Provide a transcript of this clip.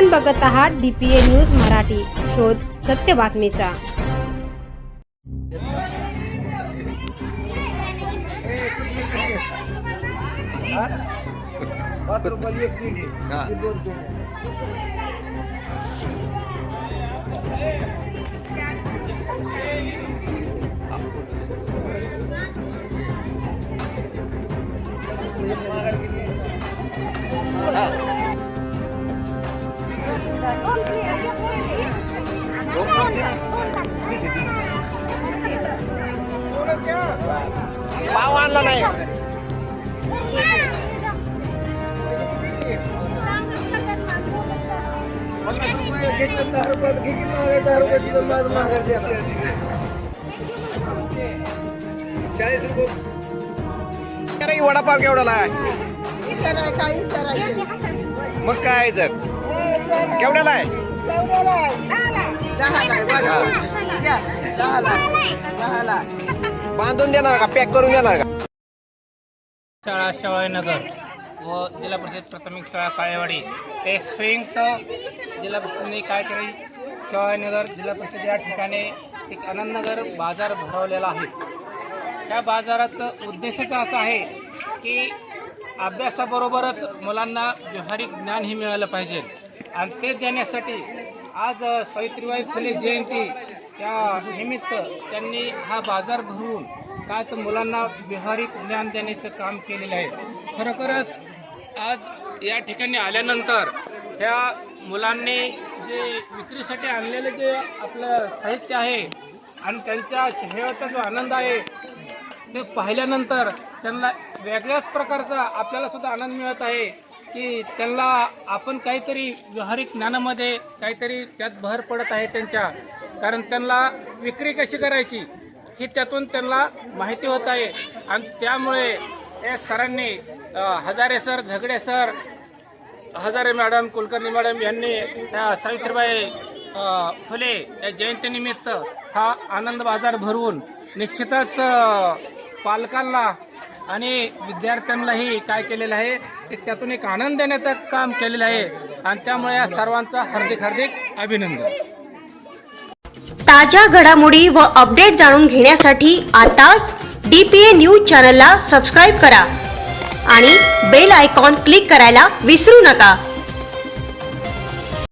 आपण बघत आहात DPA न्यूज मराठी, शोध सत्य बातमीचा। पाव आणला नाही वडापाव केवढ्याला आहे मग काय जर केवढ्याला आहे बांधून देणार का पॅक करून देणार का शाळा शिवाजीनगर व जिल्हा परिषद प्राथमिक शाळा काळेवाडी ते संयुक्त जिल्हा परिषदेने काय केले शिवाजीनगर जिल्हा परिषद या ठिकाणी एक आनंदनगर बाजार भरवलेला आहे। त्या बाजाराचं उद्देशच असं आहे की अभ्यासाबरोबरच मुलांना व्यावहारिक ज्ञानही मिळालं पाहिजे आणि ते देण्यासाठी आज सावित्रीबाई फुले जयंती त्या निमित्त त्यांनी हा बाजार भरवून काय तर मुलांना व्यावहारिक ज्ञान देण्याचं काम केलेलं आहे। खरोखरच आज या ठिकाणी आल्यानंतर ह्या मुलांनी जे विक्रीसाठी आणलेलं जे आपलं साहित्य आहे आणि त्यांच्या चेहऱ्याचा जो आनंद आहे ते पाहिल्यानंतर त्यांना वेगळ्याच प्रकारचा आपल्याला सुद्धा आनंद मिळत आहे की त्यांना आपण काहीतरी व्यावहारिक ज्ञानामध्ये काहीतरी त्यात भर पडत आहे त्यांच्या, कारण त्यांना विक्री कशी करायची ही त्यातून त्यांना माहिती होत आहे। आणि त्यामुळे या सरांनी हजारे सर, झगडे sir, Hazare madam, Kulkarni madam यांनी त्या सावित्रीबाई फुले या जयंतीनिमित्त हा आनंद बाजार भरवून निश्चितच पालकांना आणि विद्यार्थ्यांनाही काय केलेलं आहे की त्यातून एक आनंद देण्याचं काम केलेलं आहे आणि त्यामुळे या सर्वांचा हार्दिक हार्दिक अभिनंदन। ताज्या घडामोडी व अपडेट जाणून घेण्यासाठी आताच DPA न्यूज चॅनलला सबस्क्राइब करा आणि बेल आयकॉन क्लिक करायला विसरू नका।